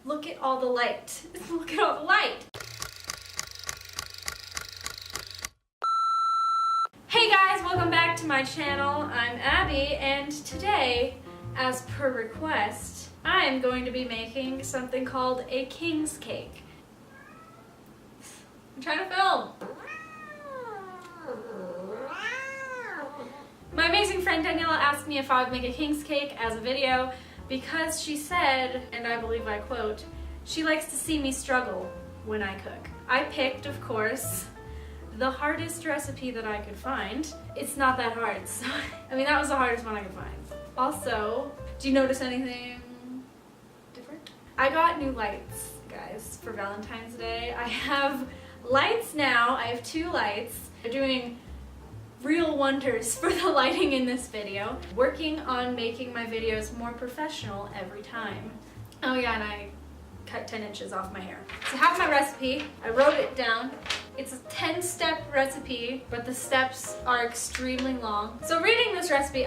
Look at all the light. Look at all the light. Hey guys, welcome back to my channel. I'm Abby, and today, as per request, I am going to be making something called a king's cake. I'm trying to film. My amazing friend Daniela asked me if I would make a king's cake as a video because she said, and I believe I quote, she likes to see me struggle when I cook. I picked, of course, the hardest recipe that I could find. It's not that hard, so I mean that was the hardest one I could find. Also, do you notice anything different? I got new lights, guys, for Valentine's Day. I have lights now. I have 2 lights. They're doing real wonders for the lighting in this video. Working on making my videos more professional every time. Oh yeah, and I cut 10 inches off my hair. So I have my recipe. I wrote it down. It's a 10-step recipe, but the steps are extremely long. So reading this recipe,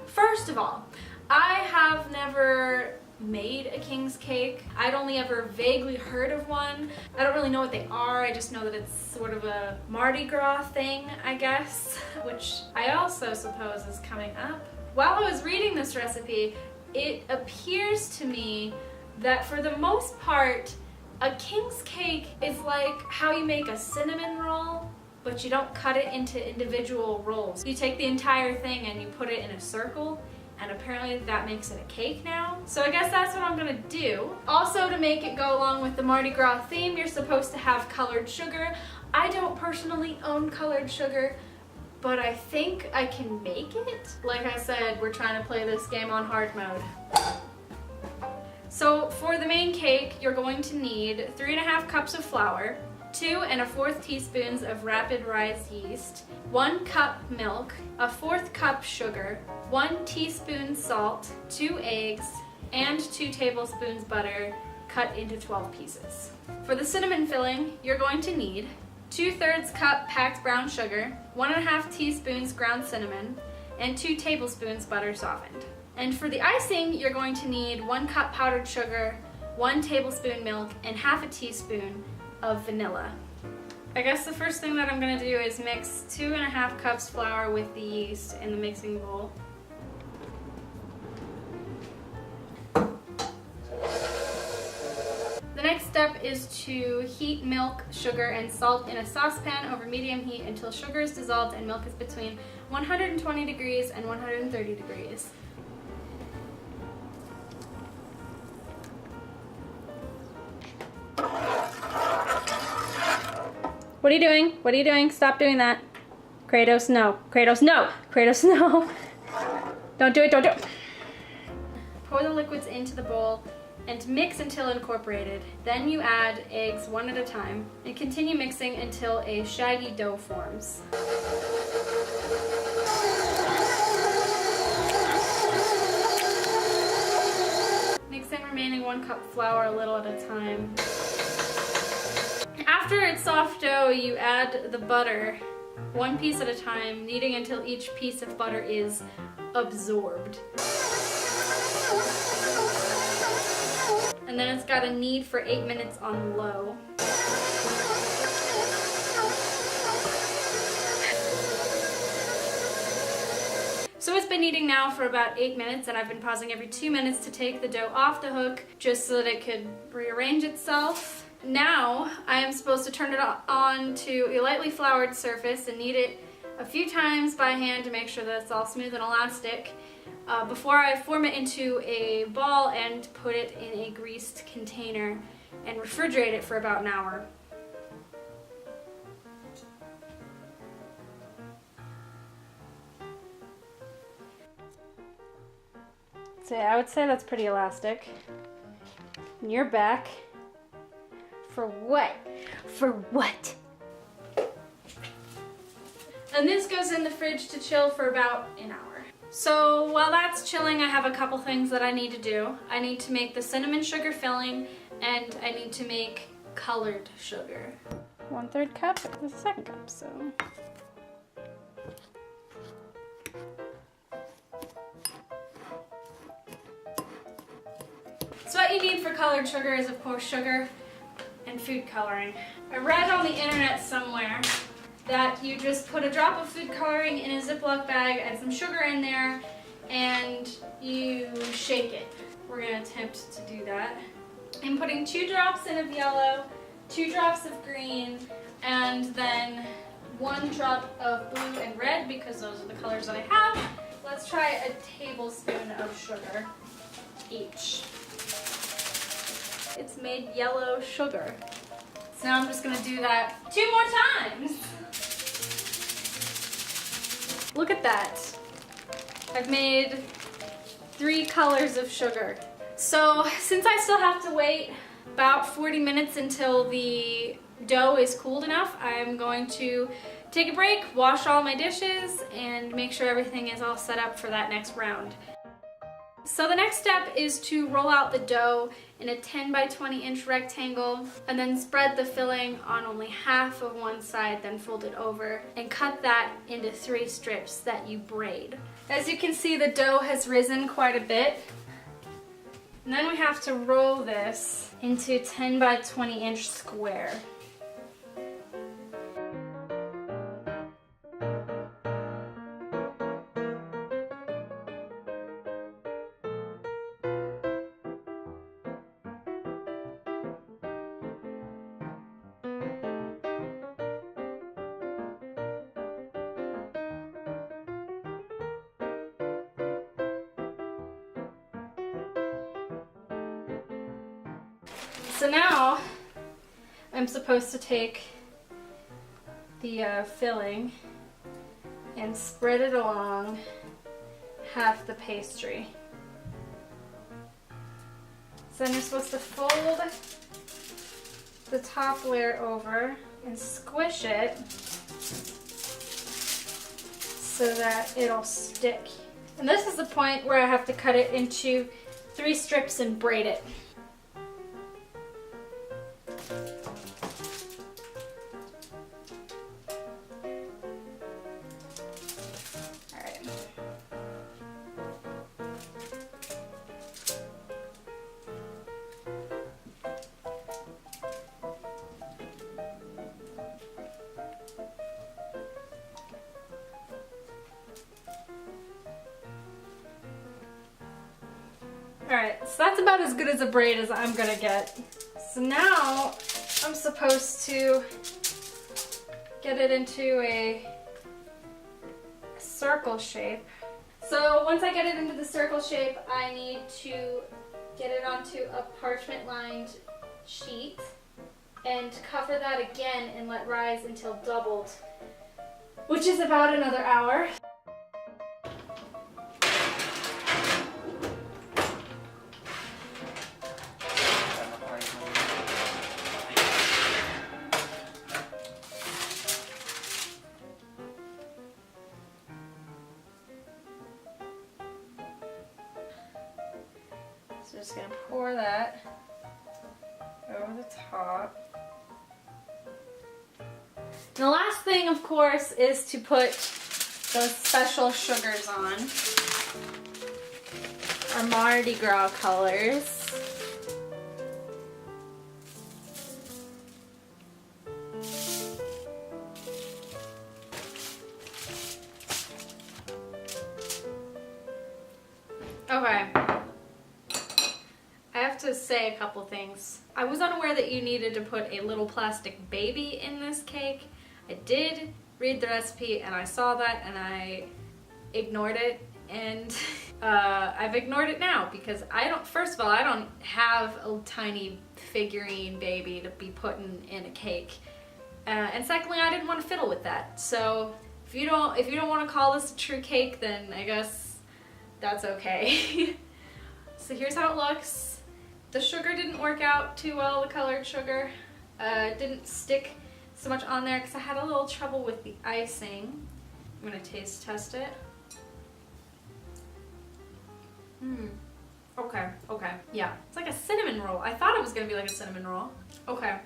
first of all, I have never made a king's cake. I'd only ever vaguely heard of one. I don't really know what they are. I just know that it's sort of a Mardi Gras thing, I guess, which I also suppose is coming up. While I was reading this recipe, it appears to me that for the most part, a king's cake is like how you make a cinnamon roll, but you don't cut it into individual rolls. You take the entire thing and you put it in a circle, and apparently that makes it a cake now. So I guess that's what I'm gonna do. Also, to make it go along with the Mardi Gras theme, you're supposed to have colored sugar. I don't personally own colored sugar, but I think I can make it. Like I said, we're trying to play this game on hard mode. So for the main cake, you're going to need 3½ cups of flour, 2 1/4 teaspoons of rapid rise yeast, 1 cup milk, 1/4 cup sugar, 1 teaspoon salt, 2 eggs, and 2 tablespoons butter cut into 12 pieces. For the cinnamon filling, you're going to need 2/3 cup packed brown sugar, 1½ teaspoons ground cinnamon, and 2 tablespoons butter softened. And for the icing, you're going to need 1 cup powdered sugar, 1 tablespoon milk, and ½ teaspoon of vanilla. I guess the first thing that I'm going to do is mix 2½ cups flour with the yeast in the mixing bowl. The next step is to heat milk, sugar, and salt in a saucepan over medium heat until sugar is dissolved and milk is between 120 degrees and 130 degrees. What are you doing? What are you doing? Stop doing that. Kratos, no. Kratos, no! Kratos, no! Don't do it, don't do it! Pour the liquids into the bowl and mix until incorporated. Then you add eggs one at a time and continue mixing until a shaggy dough forms. Mix in remaining 1 cup flour a little at a time. After it's soft dough, you add the butter 1 piece at a time, kneading until each piece of butter is absorbed. And then it's got to knead for 8 minutes on low. So it's been kneading now for about 8 minutes, and I've been pausing every 2 minutes to take the dough off the hook just so that it could rearrange itself. Now I am supposed to turn it on to a lightly floured surface and knead it a few times by hand to make sure that it's all smooth and elastic before I form it into a ball and put it in a greased container and refrigerate it for about an hour. So yeah, I would say that's pretty elastic. And you're back. For what? For what? And this goes in the fridge to chill for about an hour. So while that's chilling, I have a couple things that I need to do. I need to make the cinnamon sugar filling, and I need to make colored sugar. 1/3 cup, there's a 2nd cup, so. So what you need for colored sugar is, of course, sugar and food coloring. I read on the internet somewhere that you just put a drop of food coloring in a Ziploc bag, add some sugar in there, and you shake it. We're going to attempt to do that. I'm putting 2 drops in of yellow, 2 drops of green, and then 1 drop of blue and red because those are the colors that I have. Let's try a tablespoon of sugar each. It's made yellow sugar. So now I'm just going to do that 2 more times. Look at that. I've made 3 colors of sugar. So since I still have to wait about 40 minutes until the dough is cooled enough, I'm going to take a break, wash all my dishes, and make sure everything is all set up for that next round. So the next step is to roll out the dough in a 10 by 20 inch rectangle and then spread the filling on only half of one side, then fold it over and cut that into 3 strips that you braid. As you can see, the dough has risen quite a bit. And then we have to roll this into 10 by 20 inch square. So now I'm supposed to take the filling and spread it along half the pastry. So then you're supposed to fold the top layer over and squish it so that it'll stick. And this is the point where I have to cut it into 3 strips and braid it. Alright, so that's about as good as a braid as I'm gonna get. So now I'm supposed to get it into a circle shape. So once I get it into the circle shape, I need to get it onto a parchment lined sheet and cover that again and let rise until doubled, which is about another hour. So just gonna pour that over the top. And the last thing, of course, is to put those special sugars on. Our Mardi Gras colors. Okay. I have to say a couple things. I was unaware that you needed to put a little plastic baby in this cake. I did read the recipe and I saw that and I ignored it, and I've ignored it now because first of all, I don't have a tiny figurine baby to be putting in a cake. And secondly, I didn't want to fiddle with that. So if you don't want to call this a true cake, then I guess that's okay. So here's how it looks. The sugar didn't work out too well, the colored sugar. Didn't stick so much on there because I had a little trouble with the icing. I'm gonna taste test it. Okay, yeah. It's like a cinnamon roll. I thought it was gonna be like a cinnamon roll. Okay,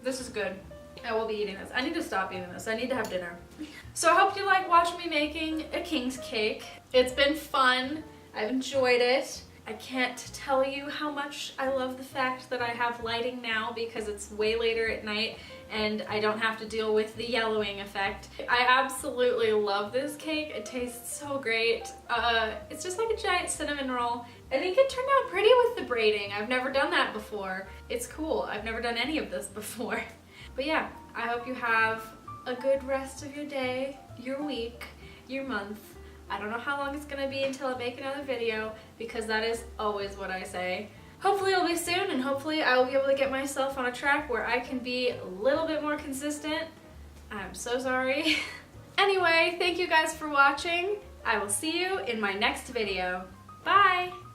this is good. I will be eating this. I need to stop eating this. I need to have dinner. So I hope you like watching me making a king's cake. It's been fun. I've enjoyed it. I can't tell you how much I love the fact that I have lighting now because it's way later at night and I don't have to deal with the yellowing effect. I absolutely love this cake. It tastes so great. It's just like a giant cinnamon roll. I think it turned out pretty with the braiding. I've never done that before. It's cool. I've never done any of this before. But yeah, I hope you have a good rest of your day, your week, your month. I don't know how long it's gonna be until I make another video because that is always what I say. Hopefully it'll be soon and hopefully I will be able to get myself on a track where I can be a little bit more consistent. I'm so sorry. Anyway, thank you guys for watching. I will see you in my next video. Bye!